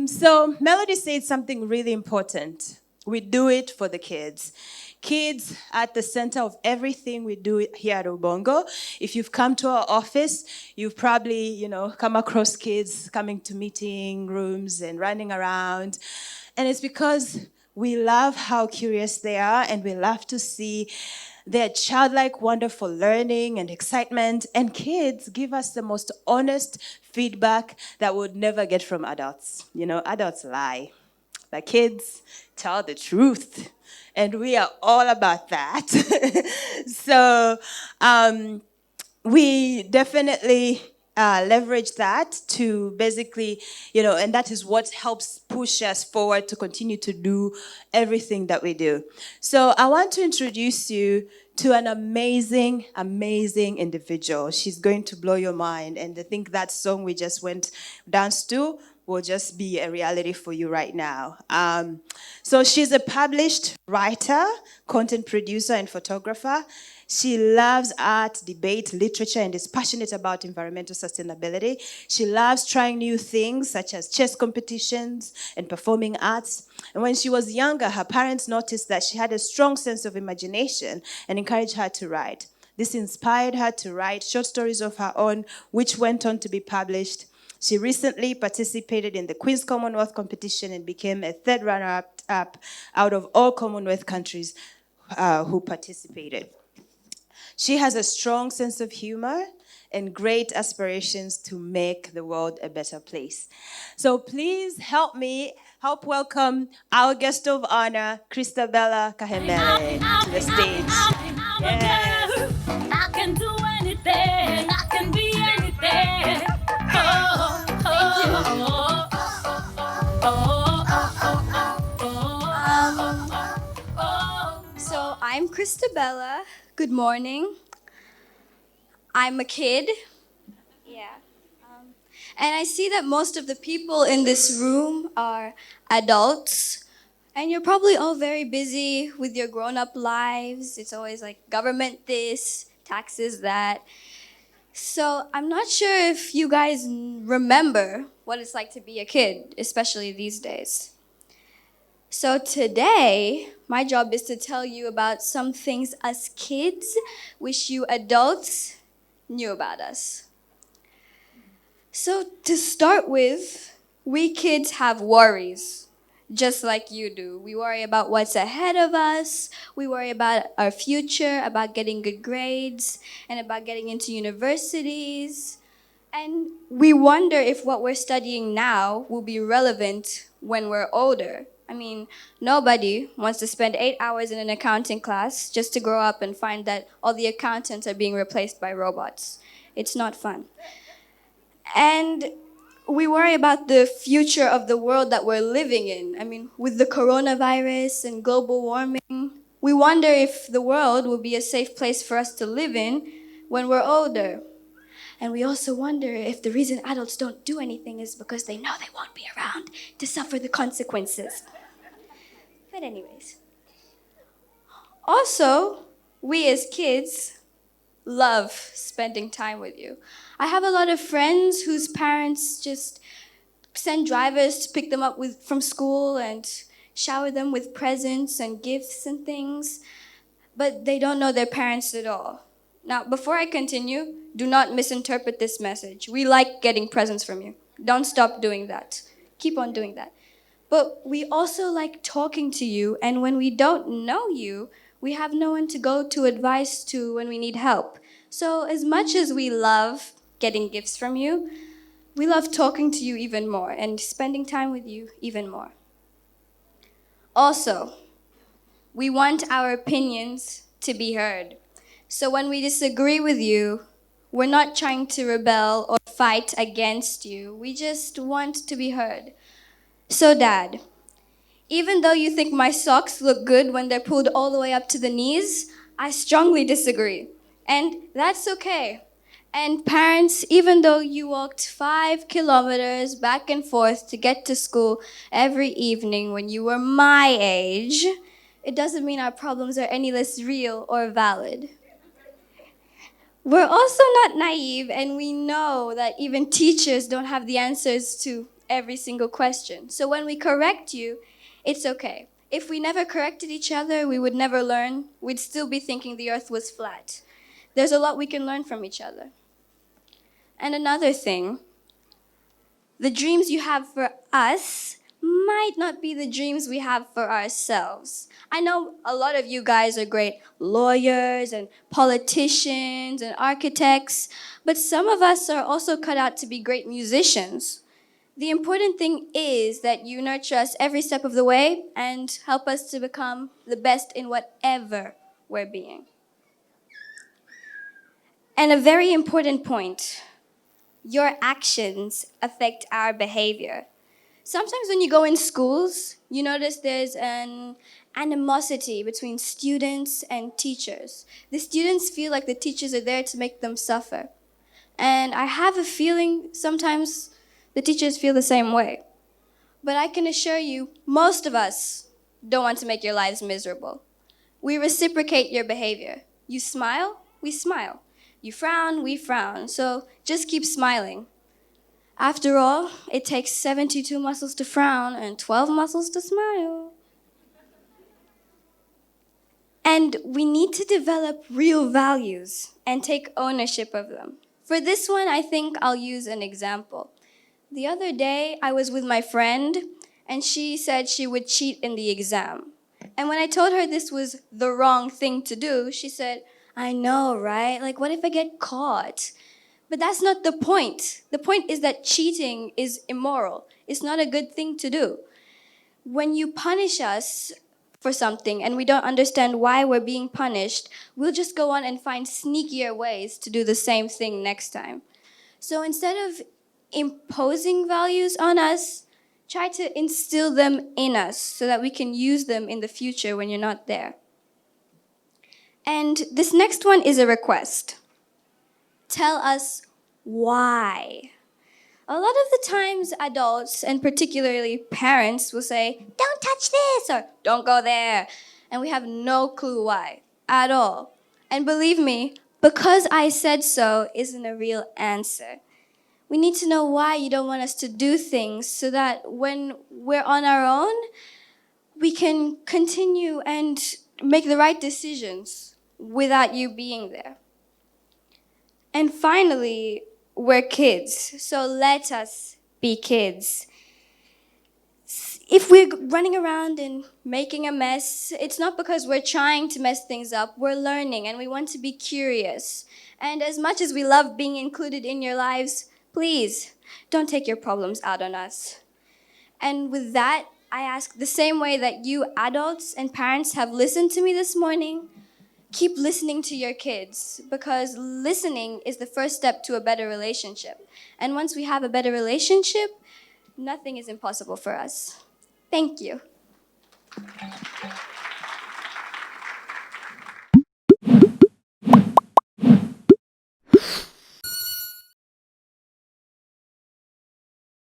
So Melody said something really important. We do it for the kids. Kids at the center of everything we do here at Ubongo. If you've come to our office, you've probably, come across kids coming to meeting rooms and running around. And it's because we love how curious they are, and we love to see their childlike, wonderful learning and excitement. And kids give us the most honest feedback that we would never get from adults. Adults lie, but kids tell the truth. And we are all about that. So we definitely leverage that to basically, and that is what helps push us forward to continue to do everything that we do. So I want to introduce you to an amazing, amazing individual. She's going to blow your mind. And I think that song we just went dance to will just be a reality for you right now. So she's a published writer, content producer, and photographer. She loves art, debate, literature, and is passionate about environmental sustainability. She loves trying new things such as chess competitions and performing arts. And when she was younger, her parents noticed that she had a strong sense of imagination and encouraged her to write. This inspired her to write short stories of her own, which went on to be published. She recently participated in the Queen's Commonwealth competition and became a third runner-up out of all Commonwealth countries who participated. She has a strong sense of humor and great aspirations to make the world a better place. So please help welcome our guest of honor, Christabella Kahemele, to the stage. Yes. I can do anything. I can be anything. So I'm Christabella. Good morning. I'm a kid. Yeah. And I see that most of the people in this room are adults. And you're probably all very busy with your grown-up lives. It's always like government this, taxes that. So I'm not sure if you guys remember what it's like to be a kid, especially these days. So today, my job is to tell you about some things us kids wish you adults knew about us. So to start with, we kids have worries, just like you do. We worry about what's ahead of us, we worry about our future, about getting good grades, and about getting into universities. And we wonder if what we're studying now will be relevant when we're older. I mean, nobody wants to spend 8 hours in an accounting class just to grow up and find that all the accountants are being replaced by robots. It's not fun. And we worry about the future of the world that we're living in. I mean, with the coronavirus and global warming, we wonder if the world will be a safe place for us to live in when we're older. And we also wonder if the reason adults don't do anything is because they know they won't be around to suffer the consequences. But anyways. Also, we as kids love spending time with you. I have a lot of friends whose parents just send drivers to pick them up from school and shower them with presents and gifts and things, but they don't know their parents at all. Now, before I continue, do not misinterpret this message. We like getting presents from you. Don't stop doing that. Keep on doing that. But we also like talking to you, and when we don't know you, we have no one to go to advice to when we need help. So as much as we love getting gifts from you, we love talking to you even more and spending time with you even more. Also, we want our opinions to be heard. So when we disagree with you, we're not trying to rebel or fight against you. We just want to be heard. So Dad, even though you think my socks look good when they're pulled all the way up to the knees, I strongly disagree. And that's okay. And parents, even though you walked 5 kilometers back and forth to get to school every evening when you were my age, it doesn't mean our problems are any less real or valid. We're also not naive, and we know that even teachers don't have the answers to every single question. So when we correct you, it's okay. If we never corrected each other, we would never learn. We'd still be thinking the earth was flat. There's a lot we can learn from each other. And another thing, the dreams you have for us might not be the dreams we have for ourselves. I know a lot of you guys are great lawyers and politicians and architects, but some of us are also cut out to be great musicians. The important thing is that you nurture us every step of the way and help us to become the best in whatever we're being. And a very important point, your actions affect our behavior. Sometimes when you go in schools, you notice there's an animosity between students and teachers. The students feel like the teachers are there to make them suffer. And I have a feeling sometimes the teachers feel the same way. But I can assure you, most of us don't want to make your lives miserable. We reciprocate your behavior. You smile, we smile. You frown, we frown. So just keep smiling. After all, it takes 72 muscles to frown and 12 muscles to smile. And we need to develop real values and take ownership of them. For this one, I think I'll use an example. The other day, I was with my friend, and she said she would cheat in the exam. And when I told her this was the wrong thing to do, she said, I know, right? Like, what if I get caught? But that's not the point. The point is that cheating is immoral. It's not a good thing to do. When you punish us for something and we don't understand why we're being punished, we'll just go on and find sneakier ways to do the same thing next time. So instead of imposing values on us, try to instill them in us so that we can use them in the future when you're not there. And this next one is a request. Tell us why. A lot of the times, adults, and particularly parents, will say, don't touch this, or don't go there. And we have no clue why at all. And believe me, because I said so isn't a real answer. We need to know why you don't want us to do things so that when we're on our own, we can continue and make the right decisions without you being there. And finally, we're kids, so let us be kids. If we're running around and making a mess, it's not because we're trying to mess things up. We're learning and we want to be curious. And as much as we love being included in your lives, please don't take your problems out on us. And with that, I ask the same way that you adults and parents have listened to me this morning, keep listening to your kids, because listening is the first step to a better relationship. And once we have a better relationship, nothing is impossible for us. Thank you.